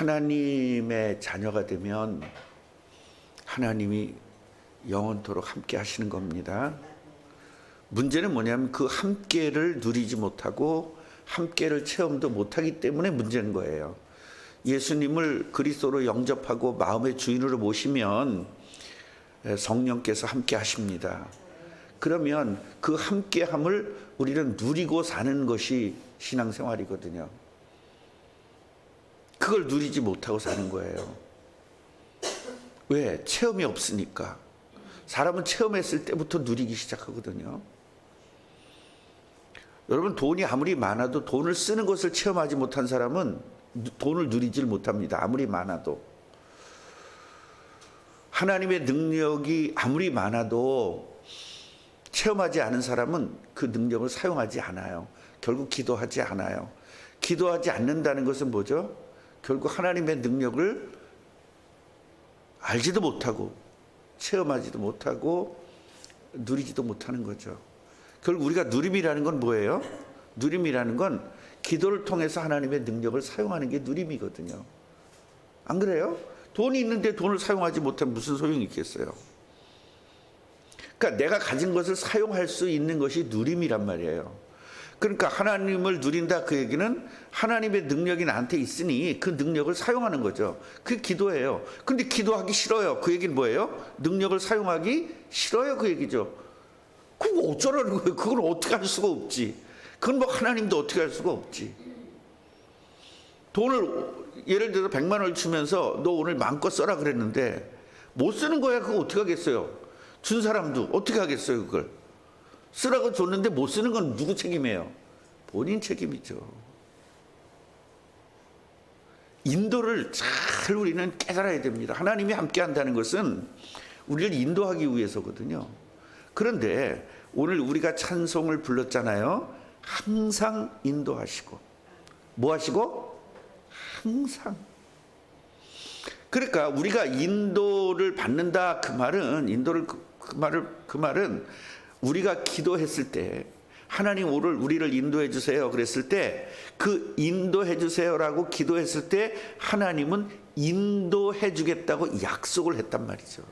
하나님의 자녀가 되면 하나님이 영원토록 함께 하시는 겁니다. 문제는 뭐냐면 그 함께를 누리지 못하고 함께를 체험도 못하기 때문에 문제인 거예요. 예수님을 그리스도로 영접하고 마음의 주인으로 모시면 성령께서 함께 하십니다. 그러면 그 함께함을 우리는 누리고 사는 것이 신앙생활이거든요. 그걸 누리지 못하고 사는 거예요. 왜? 체험이 없으니까. 사람은 체험했을 때부터 누리기 시작하거든요. 여러분, 돈이 아무리 많아도 돈을 쓰는 것을 체험하지 못한 사람은 돈을 누리질 못합니다. 아무리 많아도. 하나님의 능력이 아무리 많아도 체험하지 않은 사람은 그 능력을 사용하지 않아요. 결국 기도하지 않아요. 기도하지 않는다는 것은 뭐죠? 결국 하나님의 능력을 알지도 못하고 체험하지도 못하고 누리지도 못하는 거죠. 결국 우리가 누림이라는 건 뭐예요? 누림이라는 건 기도를 통해서 하나님의 능력을 사용하는 게 누림이거든요. 안 그래요? 돈이 있는데 돈을 사용하지 못하면 무슨 소용이 있겠어요? 그러니까 내가 가진 것을 사용할 수 있는 것이 누림이란 말이에요. 그러니까 하나님을 누린다, 그 얘기는 하나님의 능력이 나한테 있으니 그 능력을 사용하는 거죠. 그게 기도예요. 근데 기도하기 싫어요. 그 얘기는 뭐예요? 능력을 사용하기 싫어요, 그 얘기죠. 그거 어쩌라는 거예요? 그걸 어떻게 할 수가 없지. 그건 뭐 하나님도 어떻게 할 수가 없지. 돈을 예를 들어서 100만 원을 주면서 너 오늘 마음껏 써라 그랬는데 못 쓰는 거야. 그거 어떻게 하겠어요? 준 사람도 어떻게 하겠어요, 그걸. 쓰라고 줬는데 못 쓰는 건 누구 책임이에요? 본인 책임이죠. 인도를 잘 우리는 깨달아야 됩니다. 하나님이 함께 한다는 것은 우리를 인도하기 위해서거든요. 그런데 오늘 우리가 찬송을 불렀잖아요. 항상 인도하시고. 뭐 하시고? 항상. 그러니까 우리가 인도를 받는다, 그 말은 그 말은 우리가 기도했을 때 하나님 오늘 우리를 인도해 주세요 그랬을 때 그 인도해 주세요라고 기도했을 때 하나님은 인도해 주겠다고 약속을 했단 말이죠.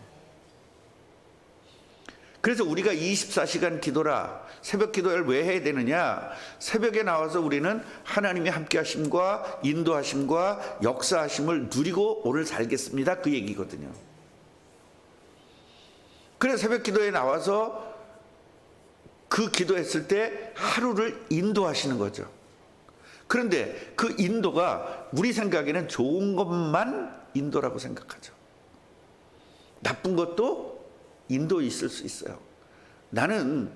그래서 우리가 24시간 기도라, 새벽 기도를 왜 해야 되느냐? 새벽에 나와서 우리는 하나님의 함께 하심과 인도하심과 역사하심을 누리고 오늘 살겠습니다, 그 얘기거든요. 그래서 새벽 기도에 나와서 그 기도했을 때 하루를 인도하시는 거죠. 그런데 그 인도가 우리 생각에는 좋은 것만 인도라고 생각하죠. 나쁜 것도 인도 있을 수 있어요. 나는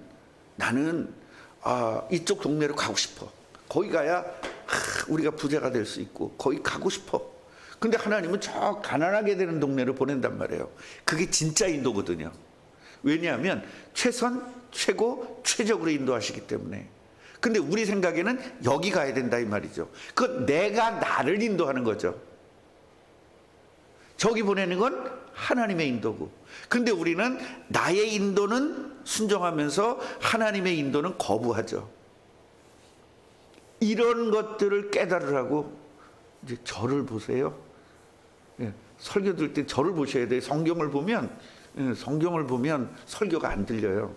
이쪽 동네로 가고 싶어. 거기 가야 우리가 부자가 될 수 있고 거기 가고 싶어. 근데 하나님은 저 가난하게 되는 동네로 보낸단 말이에요. 그게 진짜 인도거든요. 왜냐하면 최선, 최고, 최적으로 인도하시기 때문에. 근데 우리 생각에는 여기 가야 된다 이 말이죠. 그 내가 나를 인도하는 거죠. 저기 보내는 건 하나님의 인도고. 근데 우리는 나의 인도는 순종하면서 하나님의 인도는 거부하죠. 이런 것들을 깨달으라고 이제 저를 보세요. 설교 들을 때 저를 보셔야 돼요. 성경을 보면 설교가 안 들려요.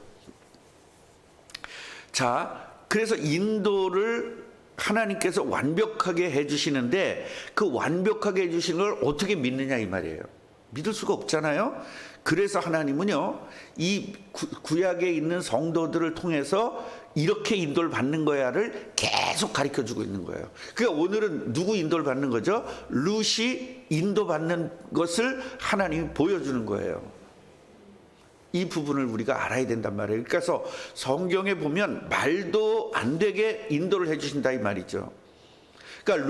자, 그래서 인도를 하나님께서 완벽하게 해주시는데 그 완벽하게 해주시는 걸 어떻게 믿느냐 이 말이에요. 믿을 수가 없잖아요. 그래서 하나님은요, 이 구약에 있는 성도들을 통해서 이렇게 인도를 받는 거야를 계속 가르쳐주고 있는 거예요. 그러니까 오늘은 누구 인도를 받는 거죠? 룻이 인도받는 것을 하나님이 보여주는 거예요. 이 부분을 우리가 알아야 된단 말이에요. 그래서 성경에 보면 말도 안 되게 인도를 해주신다 이 말이죠. 그러니까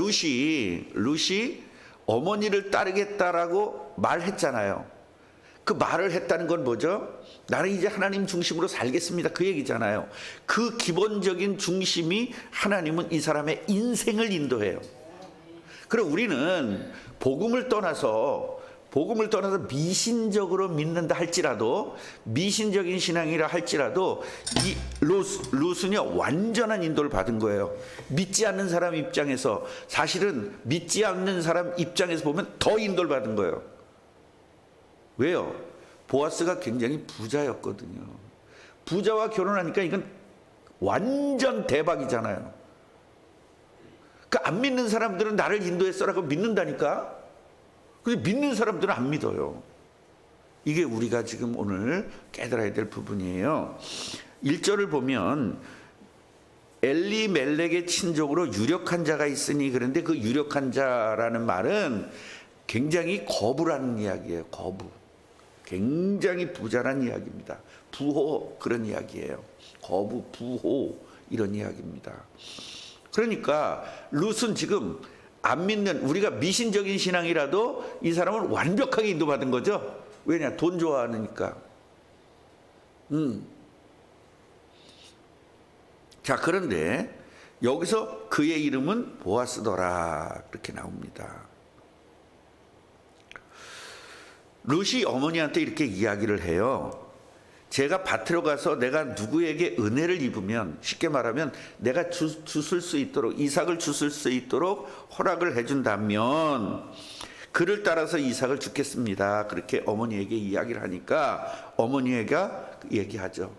룻이 어머니를 따르겠다라고 말했잖아요. 그 말을 했다는 건 뭐죠? 나는 이제 하나님 중심으로 살겠습니다, 그 얘기잖아요. 그 기본적인 중심이 하나님은 이 사람의 인생을 인도해요. 그럼 우리는 복음을 떠나서 복음을 떠나서 미신적으로 믿는다 할지라도, 미신적인 신앙이라 할지라도 이 룻은요 완전한 인도를 받은 거예요. 믿지 않는 사람 입장에서, 사실은 믿지 않는 사람 입장에서 보면 더 인도를 받은 거예요. 왜요? 보아스가 굉장히 부자였거든요. 부자와 결혼하니까 이건 완전 대박이잖아요. 그 안 믿는 사람들은 나를 인도했어라고 믿는다니까. 근데 믿는 사람들은 안 믿어요. 이게 우리가 지금 오늘 깨달아야 될 부분이에요. 1절을 보면 엘리멜렉의 친족으로 유력한 자가 있으니, 그런데 그 유력한 자라는 말은 굉장히 거부라는 이야기예요. 거부. 굉장히 부자란 이야기입니다. 부호, 그런 이야기예요. 거부, 부호, 이런 이야기입니다. 그러니까 룻은 지금 안 믿는, 우리가 미신적인 신앙이라도 이 사람은 완벽하게 인도받은 거죠. 왜냐? 돈 좋아하니까. 자, 그런데 여기서 그의 이름은 보아스더라, 그렇게 나옵니다. 룻이 어머니한테 이렇게 이야기를 해요. 제가 밭으로 가서 내가 누구에게 은혜를 입으면, 쉽게 말하면 내가 주술 수 있도록, 이삭을 주술 수 있도록 허락을 해준다면 그를 따라서 이삭을 주겠습니다. 그렇게 어머니에게 이야기를 하니까 어머니가 얘기하죠.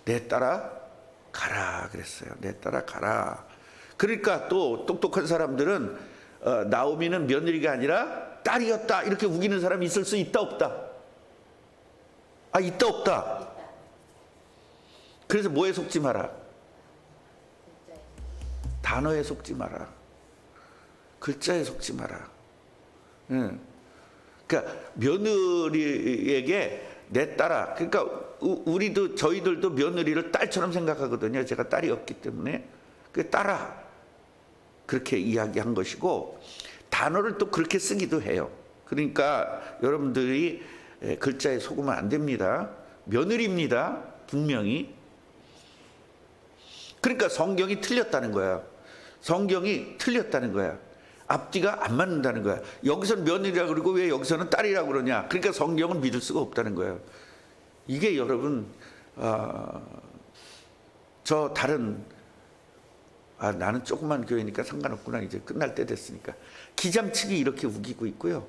내 따라 가라 그랬어요. 내 따라 가라. 그러니까 또 똑똑한 사람들은 나오미는 며느리가 아니라 딸이었다, 이렇게 우기는 사람이 있을 수 있다 없다? 아, 있다 없다? 그래서 뭐에 속지 마라? 단어에 속지 마라. 글자에 속지 마라. 그러니까 며느리에게 내 딸아, 그러니까 우리도, 저희들도 며느리를 딸처럼 생각하거든요. 제가 딸이었기 때문에. 그 딸아, 그렇게 이야기한 것이고, 단어를 또 그렇게 쓰기도 해요. 그러니까 여러분들이 글자에 속으면 안 됩니다. 며느리입니다, 분명히. 그러니까 성경이 틀렸다는 거야. 성경이 틀렸다는 거야. 앞뒤가 안 맞는다는 거야. 여기서는 며느리라 그러고 왜 여기서는 딸이라 그러냐. 그러니까 성경은 믿을 수가 없다는 거예요. 이게 여러분, 저 다른, 나는 조그만 교회니까 상관없구나, 이제 끝날 때 됐으니까. 기장 측이 이렇게 우기고 있고요.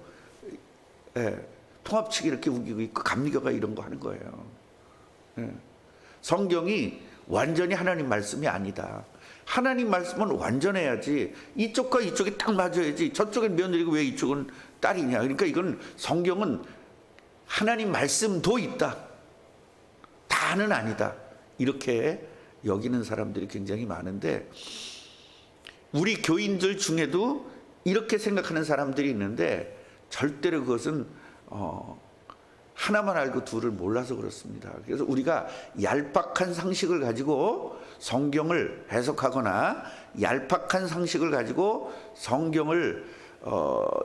통합 측이 이렇게 우기고 있고, 감리교가 이런 거 하는 거예요. 성경이 완전히 하나님 말씀이 아니다. 하나님 말씀은 완전해야지. 이쪽과 이쪽이 딱 맞아야지. 저쪽은 며느리고 왜 이쪽은 딸이냐. 그러니까 이건, 성경은 하나님 말씀도 있다, 다는 아니다, 이렇게 여기는 사람들이 굉장히 많은데, 우리 교인들 중에도 이렇게 생각하는 사람들이 있는데 절대로 그것은 하나만 알고 둘을 몰라서 그렇습니다. 그래서 우리가 얄팍한 상식을 가지고 성경을 해석하거나 얄팍한 상식을 가지고 성경을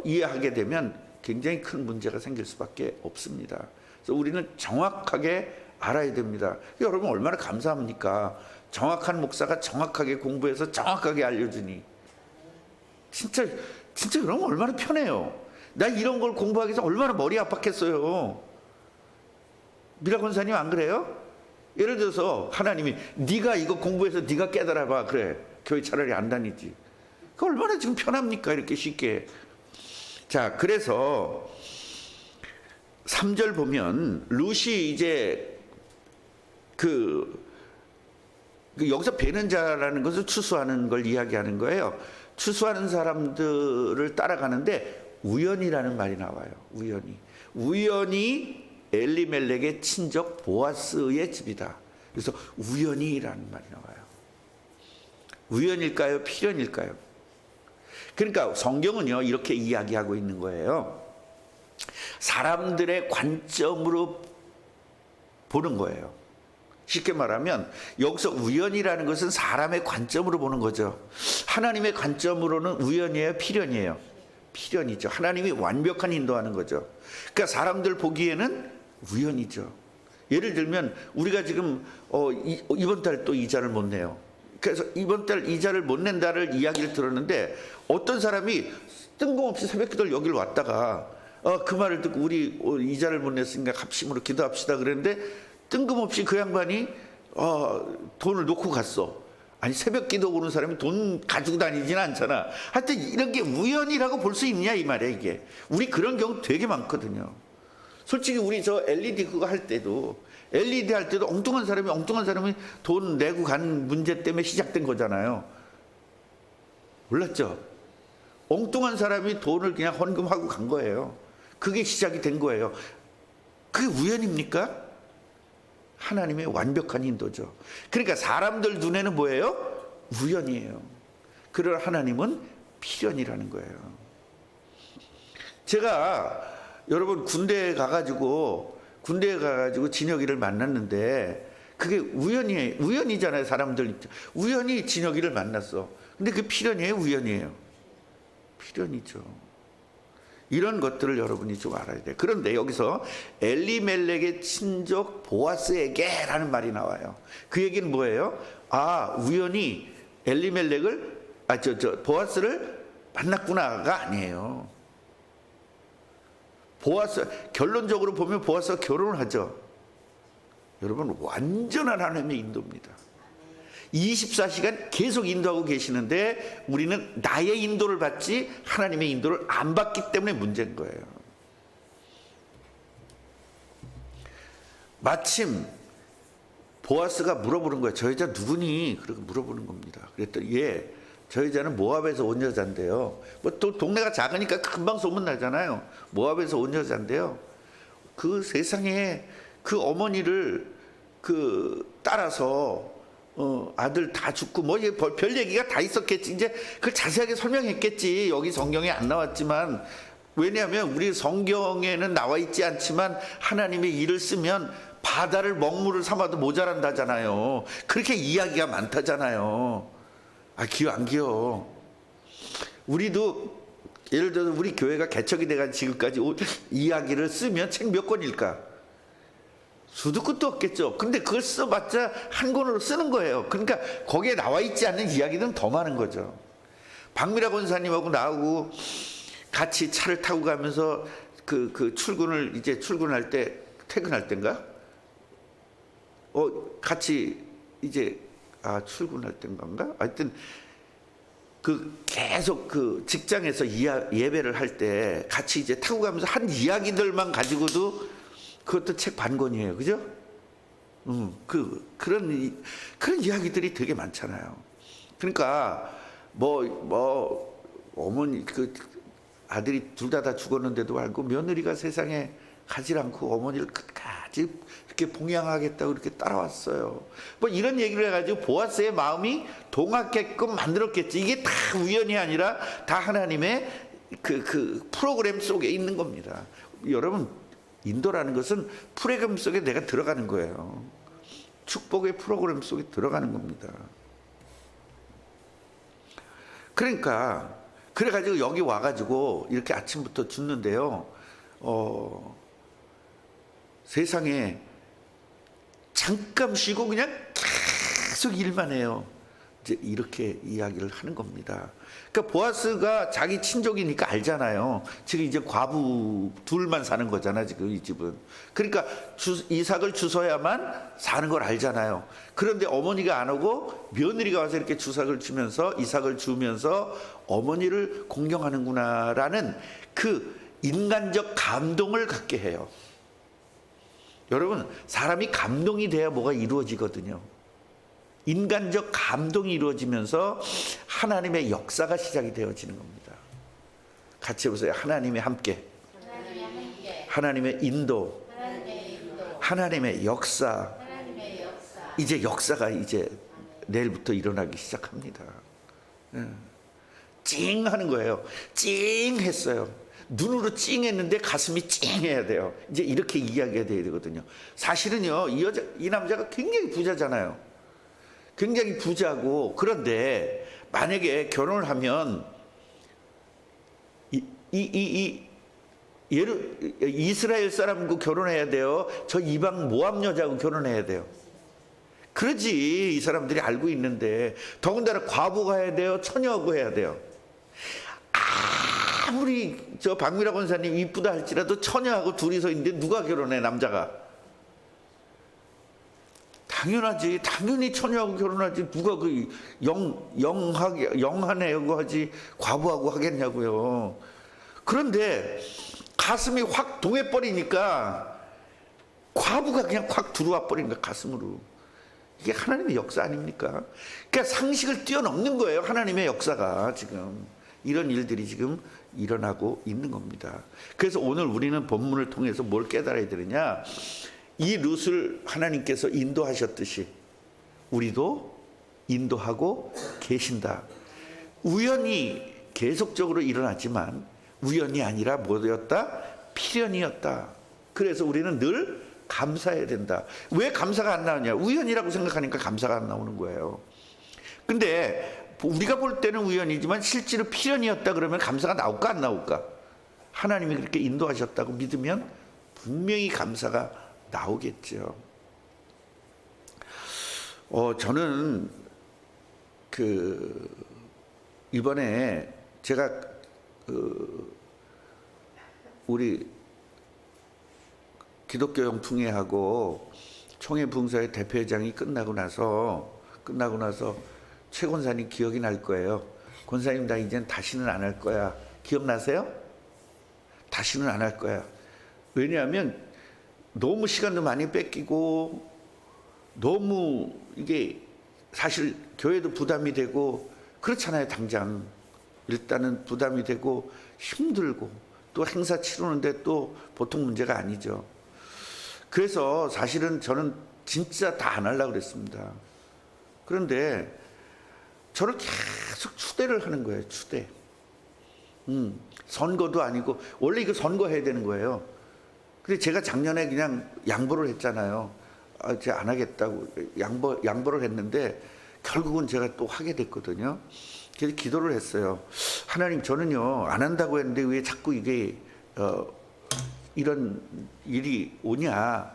이해하게 되면 굉장히 큰 문제가 생길 수밖에 없습니다. 그래서 우리는 정확하게 알아야 됩니다. 여러분 얼마나 감사합니까? 정확한 목사가 정확하게 공부해서 정확하게 알려주니. 진짜 그러면 얼마나 편해요. 나 이런 걸 공부하기 위해서 얼마나 머리 아팠겠어요. 미라 권사님 안 그래요? 예를 들어서 하나님이 네가 이거 공부해서 네가 깨달아봐, 그래. 교회 차라리 안 다니지. 그 얼마나 지금 편합니까? 이렇게 쉽게. 자, 그래서 3절 보면 룻이 이제 여기서 베는 자라는 것을 추수하는 걸 이야기하는 거예요. 추수하는 사람들을 따라가는데 우연이라는 말이 나와요. 우연히 엘리멜렉의 친족 보아스의 집이다. 그래서 우연이라는 말이 나와요. 우연일까요? 필연일까요? 그러니까 성경은요 이렇게 이야기하고 있는 거예요. 사람들의 관점으로 보는 거예요. 쉽게 말하면 여기서 우연이라는 것은 사람의 관점으로 보는 거죠. 하나님의 관점으로는 우연이에요, 필연이에요? 필연이죠. 하나님이 완벽한 인도하는 거죠. 그러니까 사람들 보기에는 우연이죠. 예를 들면 우리가 지금 이번 달 또 이자를 못 내요. 그래서 이번 달 이자를 못 낸다를 이야기를 들었는데 어떤 사람이 뜬금없이 새벽기도를 여기를 왔다가 그 말을 듣고 우리 이자를 못 냈으니까 합심으로 기도합시다 그랬는데 뜬금없이 그 양반이 돈을 놓고 갔어. 아니 새벽 기도 오는 사람이 돈 가지고 다니지는 않잖아. 하여튼 이런 게 우연이라고 볼 수 있냐 이 말이야 이게. 우리 그런 경우 되게 많거든요. 솔직히 우리 저 LED 그거 할 때도 엉뚱한 사람이 돈 내고 간 문제 때문에 시작된 거잖아요. 몰랐죠? 엉뚱한 사람이 돈을 그냥 헌금하고 간 거예요. 그게 시작이 된 거예요. 그게 우연입니까? 하나님의 완벽한 인도죠. 그러니까 사람들 눈에는 뭐예요? 우연이에요. 그러나 하나님은 필연이라는 거예요. 제가 여러분 군대에 가가지고 진혁이를 만났는데 그게 우연이잖아요. 사람들 우연히 진혁이를 만났어. 근데 그게 필연이에요, 우연이에요? 필연이죠. 이런 것들을 여러분이 좀 알아야 돼요. 그런데 여기서 엘리멜렉의 친족 보아스에게라는 말이 나와요. 그 얘기는 뭐예요? 우연히 엘리멜렉을 보아스를 만났구나가 아니에요. 결론적으로 보면 보아스가 결혼을 하죠. 여러분 완전한 하나님의 인도입니다. 24시간 계속 인도하고 계시는데 우리는 나의 인도를 받지 하나님의 인도를 안 받기 때문에 문제인 거예요. 마침 보아스가 물어보는 거예요. 저 여자 누구니? 그렇게 물어보는 겁니다. 그랬더니 저 여자는 모압에서 온 여자인데요. 뭐 또 동네가 작으니까 금방 소문나잖아요. 모압에서 온 여자인데요. 그 세상에 그 어머니를 따라서 아들 다 죽고 뭐 별 얘기가 다 있었겠지. 이제 그걸 자세하게 설명했겠지. 여기 성경에 안 나왔지만 왜냐하면 우리 성경에는 나와 있지 않지만 하나님의 일을 쓰면 바다를 먹물을 삼아도 모자란다잖아요. 그렇게 이야기가 많다잖아요. 기어 안 기어. 우리도 예를 들어서 우리 교회가 개척이 돼가지고 지금까지 이야기를 쓰면 책 몇 권일까? 수도 끝도 없겠죠. 근데 그걸 써봤자 한 권으로 쓰는 거예요. 그러니까 거기에 나와 있지 않는 이야기는 더 많은 거죠. 박미라 권사님하고 나하고 같이 차를 타고 가면서 출근할 때 퇴근할 때인가? 같이 출근할 때인가? 하여튼 계속 직장에서 예배를 할 때 같이 타고 가면서 한 이야기들만 가지고도 그것도 책 반 권이에요. 그죠? 그런 이야기들이 되게 많잖아요. 그러니까 어머니 아들이 둘 다 죽었는데도 말고 며느리가 세상에 가지 않고 어머니를 끝까지 이렇게 봉양하겠다고 이렇게 따라왔어요. 뭐 이런 얘기를 해가지고 보아스의 마음이 동하게끔 만들었겠지. 이게 다 우연이 아니라 다 하나님의 그 프로그램 속에 있는 겁니다. 여러분 인도라는 것은 프로그램 속에 내가 들어가는 거예요. 축복의 프로그램 속에 들어가는 겁니다. 그러니까 그래가지고 여기 와가지고 이렇게 아침부터 죽는데요. 세상에 잠깐 쉬고 그냥 계속 일만 해요. 이제 이렇게 이야기를 하는 겁니다. 그러니까 보아스가 자기 친족이니까 알잖아요. 지금 이제 과부 둘만 사는 거잖아 지금 이 집은. 그러니까 이삭을 주서야만 사는 걸 알잖아요. 그런데 어머니가 안 오고 며느리가 와서 이렇게 이삭을 주면서 어머니를 공경하는구나라는 그 인간적 감동을 갖게 해요. 여러분 사람이 감동이 돼야 뭐가 이루어지거든요. 인간적 감동이 이루어지면서 하나님의 역사가 시작이 되어지는 겁니다. 같이 해보세요. 하나님의 함께, 하나님의 인도, 하나님의 역사. 이제 역사가 이제 내일부터 일어나기 시작합니다. 찡 하는 거예요. 찡 했어요. 눈으로 찡했는데 가슴이 찡해야 돼요. 이제 이렇게 이야기가 돼야 되거든요. 사실은요, 이 남자가 굉장히 부자잖아요. 굉장히 부자고, 그런데 만약에 결혼을 하면 이스라엘 사람하고 결혼해야 돼요. 저 이방 모압 여자하고 결혼해야 돼요. 그러지 이 사람들이 알고 있는데, 더군다나 과부가 해야 돼요. 처녀하고 해야 돼요. 아무리 저 박미라 권사님 이쁘다 할지라도 처녀하고 둘이서 있는데 누가 결혼해, 남자가? 당연하지. 당연히 처녀하고 결혼하지. 누가 그 영하네하고 하지 과부하고 하겠냐고요. 그런데 가슴이 확 동해버리니까 과부가 그냥 확 들어와 버린 거야, 가슴으로. 이게 하나님의 역사 아닙니까? 그러니까 상식을 뛰어넘는 거예요, 하나님의 역사가. 지금 이런 일들이 지금 일어나고 있는 겁니다. 그래서 오늘 우리는 본문을 통해서 뭘 깨달아야 되느냐, 이 룻을 하나님께서 인도하셨듯이 우리도 인도하고 계신다. 우연히 계속적으로 일어났지만 우연이 아니라 뭐였다? 필연이었다. 그래서 우리는 늘 감사해야 된다. 왜 감사가 안 나오냐? 우연이라고 생각하니까 감사가 안 나오는 거예요. 근데 우리가 볼 때는 우연이지만 실제로 필연이었다 그러면 감사가 나올까 안 나올까? 하나님이 그렇게 인도하셨다고 믿으면 분명히 감사가 나오겠죠. 저는 이번에 제가 우리 기독교 영풍회하고 총회 봉사의 대표회장이 끝나고 나서 최 권사님 기억이 날 거예요. 권사님, 나 이젠 다시는 안 할 거야. 기억나세요? 다시는 안 할 거야. 왜냐하면 너무 시간도 많이 뺏기고 너무 이게 사실 교회도 부담이 되고 그렇잖아요. 당장 일단은 부담이 되고 힘들고 또 행사 치르는데 또 보통 문제가 아니죠. 그래서 사실은 저는 진짜 다 안 하려고 그랬습니다. 그런데 저를 계속 추대를 하는 거예요. 추대. 선거도 아니고 원래 이거 선거해야 되는 거예요. 근데 제가 작년에 그냥 양보를 했잖아요. 제가 안 하겠다고 양보를 했는데 결국은 제가 또 하게 됐거든요. 그래서 기도를 했어요. 하나님, 저는요 안 한다고 했는데 왜 자꾸 이게 이런 일이 오냐.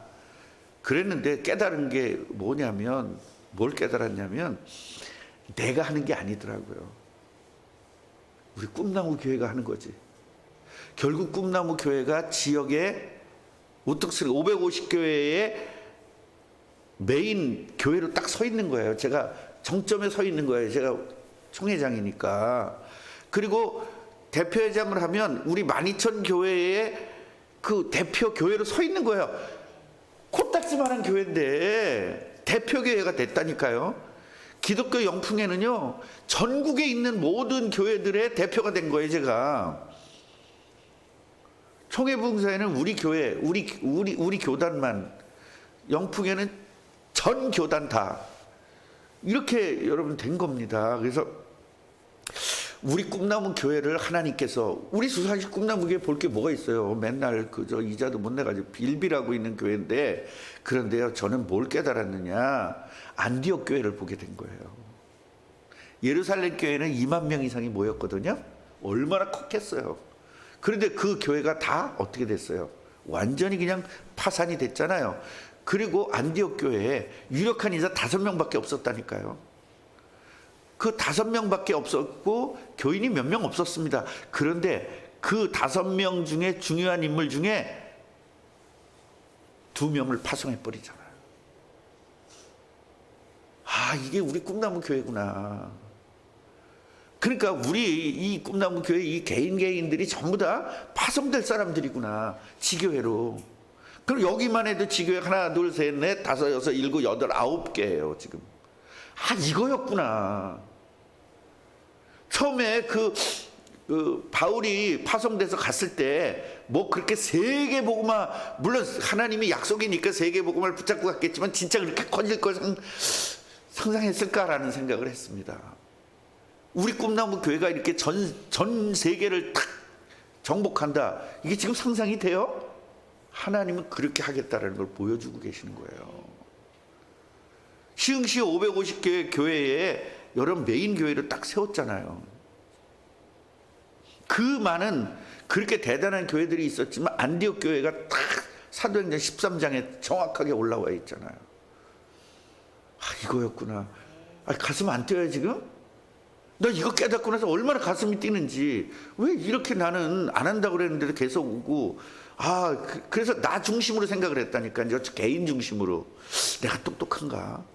그랬는데 깨달은 게 뭐냐면, 뭘 깨달았냐면 내가 하는 게 아니더라고요. 우리 꿈나무 교회가 하는 거지. 결국 꿈나무 교회가 지역에 우뚝스리 550교회의 메인 교회로 딱 서 있는 거예요. 제가 정점에 서 있는 거예요. 제가 총회장이니까. 그리고 대표회장을 하면 우리 12,000교회의 그 대표 교회로 서 있는 거예요. 코딱지만한 교회인데 대표교회가 됐다니까요. 기독교 영풍회는요 전국에 있는 모든 교회들의 대표가 된 거예요. 제가 총회봉사에는 우리 교회, 우리 교단만, 영풍회는 전 교단 다 이렇게 여러분 된 겁니다. 그래서 우리 꿈나무 교회를 하나님께서, 우리 사실 꿈나무 교회 볼 게 뭐가 있어요. 맨날 그저 이자도 못 내가지고 빌빌하고 있는 교회인데, 그런데요 저는 뭘 깨달았느냐, 안디옥 교회를 보게 된 거예요. 예루살렘 교회는 2만 명 이상이 모였거든요. 얼마나 컸겠어요. 그런데 그 교회가 다 어떻게 됐어요? 완전히 그냥 파산이 됐잖아요. 그리고 안디옥 교회에 유력한 인사 5명밖에 없었다니까요. 그 5명밖에 없었고 교인이 몇 명 없었습니다. 그런데 그 5명 중에 중요한 인물 중에 2명을 파송해 버리잖아요. 아, 이게 우리 꿈나무 교회구나. 그러니까 우리 이 꿈나무 교회 이 개인들이 전부 다 파송될 사람들이구나. 지교회로. 그럼 여기만 해도 지교회 하나, 둘, 셋, 넷, 다섯, 여섯, 일곱, 여덟, 9개예요 지금. 아, 이거였구나. 처음에 그 바울이 파송돼서 갔을 때 뭐 그렇게 세계복음화, 물론 하나님이 약속이니까 세계복음을 붙잡고 갔겠지만 진짜 그렇게 커질 걸 상상했을까라는 생각을 했습니다. 우리 꿈나무 교회가 이렇게 전 세계를 탁 정복한다. 이게 지금 상상이 돼요? 하나님은 그렇게 하겠다라는 걸 보여주고 계시는 거예요. 시흥시 550개 교회에 여러분 메인 교회를 딱 세웠잖아요. 그 많은 그렇게 대단한 교회들이 있었지만 안디옥 교회가 딱 사도행전 13장에 정확하게 올라와 있잖아요. 아, 이거였구나. 아, 가슴 안 뛰어요 지금? 나 이거 깨닫고 나서 얼마나 가슴이 뛰는지, 왜 이렇게 나는 안 한다고 그랬는데도 계속 오고, 그래서 나 중심으로 생각을 했다니까. 이제 개인 중심으로. 내가 똑똑한가?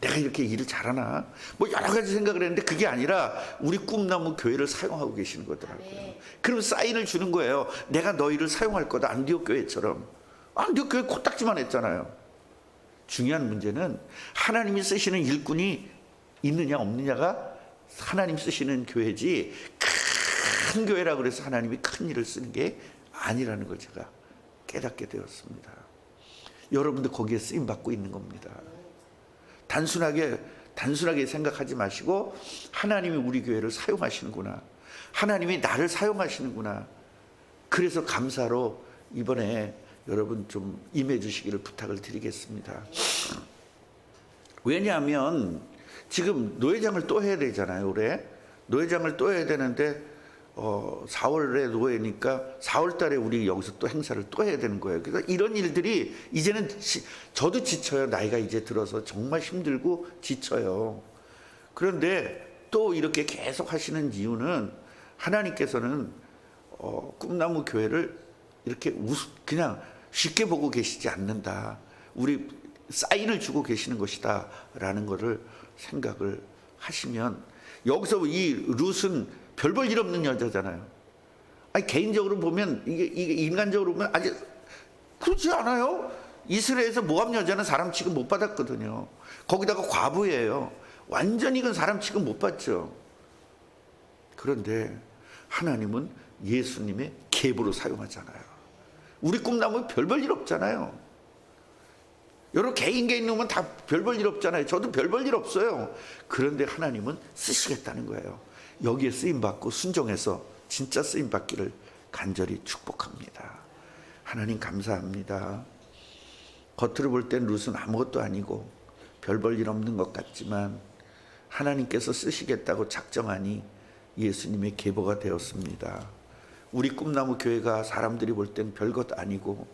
내가 이렇게 일을 잘하나? 뭐 여러 가지 생각을 했는데 그게 아니라 우리 꿈나무 교회를 사용하고 계시는 거더라고요. 그럼 사인을 주는 거예요. 내가 너희를 사용할 거다. 안디옥 교회처럼. 안디옥 교회 코딱지만 했잖아요. 중요한 문제는 하나님이 쓰시는 일꾼이 있느냐 없느냐가 하나님 쓰시는 교회지, 큰 교회라고 그래서 하나님이 큰 일을 쓰는 게 아니라는 걸 제가 깨닫게 되었습니다. 여러분도 거기에 쓰임 받고 있는 겁니다. 단순하게 생각하지 마시고, 하나님이 우리 교회를 사용하시는구나, 하나님이 나를 사용하시는구나, 그래서 감사로 이번에 여러분 좀 임해 주시기를 부탁을 드리겠습니다. 왜냐하면 지금 노회장을 또 해야 되잖아요. 올해 노회장을 또 해야 되는데 4월에 노회니까 4월 달에 우리 여기서 또 행사를 또 해야 되는 거예요. 그래서 이런 일들이 이제는 저도 지쳐요. 나이가 이제 들어서 정말 힘들고 지쳐요. 그런데 또 이렇게 계속 하시는 이유는 하나님께서는 꿈나무 교회를 이렇게 그냥 쉽게 보고 계시지 않는다, 우리 사인을 주고 계시는 것이다 라는 것을 생각을 하시면, 여기서 이 룻은 별 볼 일 없는 여자잖아요. 아니, 개인적으로 보면 이게 인간적으로 보면 아직 그렇지 않아요. 이스라엘에서 모압 여자는 사람 취급 못 받았거든요. 거기다가 과부예요. 완전히 이건 사람 취급 못 받죠. 그런데 하나님은 예수님의 계보로 사용하잖아요. 우리 꿈나무 별 볼 일 없잖아요. 여러분 개인 놈은 다 별 볼 일 없잖아요. 저도 별 볼 일 없어요. 그런데 하나님은 쓰시겠다는 거예요. 여기에 쓰임받고 순종해서 진짜 쓰임받기를 간절히 축복합니다. 하나님 감사합니다. 겉으로 볼 땐 룻은 아무것도 아니고 별 볼 일 없는 것 같지만 하나님께서 쓰시겠다고 작정하니 예수님의 계보가 되었습니다. 우리 꿈나무 교회가 사람들이 볼 땐 별것 아니고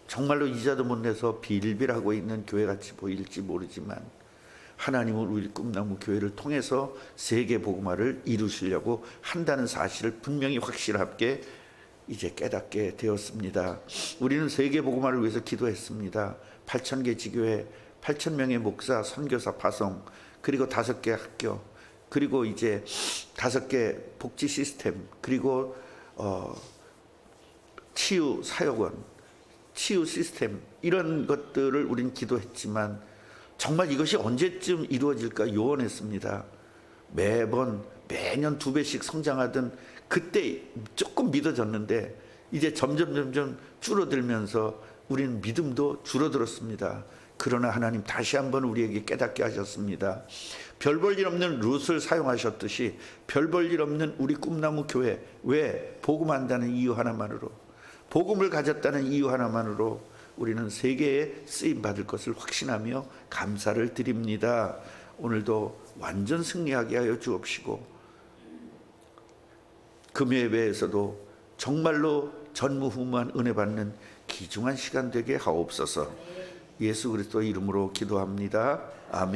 정말로 이자도 못 내서 빌빌하고 있는 교회같이 보일지 모르지만, 하나님은 우리 꿈나무 교회를 통해서 세계 복음화를 이루시려고 한다는 사실을 분명히 확실하게 이제 깨닫게 되었습니다. 우리는 세계 복음화를 위해서 기도했습니다. 8,000개 지교회, 8,000명의 목사, 선교사 파송, 그리고 5개 학교, 그리고 이제 5개 복지 시스템, 그리고 치유 사역원, 치유 시스템, 이런 것들을 우린 기도했지만 정말 이것이 언제쯤 이루어질까 요원했습니다. 매년 2배씩 성장하던 그때 조금 믿어졌는데 이제 점점 줄어들면서 우리는 믿음도 줄어들었습니다. 그러나 하나님 다시 한번 우리에게 깨닫게 하셨습니다. 별 볼 일 없는 룻을 사용하셨듯이 별 볼 일 없는 우리 꿈나무 교회, 왜? 복음한다는 이유 하나만으로, 복음을 가졌다는 이유 하나만으로 우리는 세계에 쓰임받을 것을 확신하며 감사를 드립니다. 오늘도 완전 승리하게 하여 주옵시고, 금요예배에서도 정말로 전무후무한 은혜 받는 귀중한 시간 되게 하옵소서. 예수 그리스도의 이름으로 기도합니다. 아멘.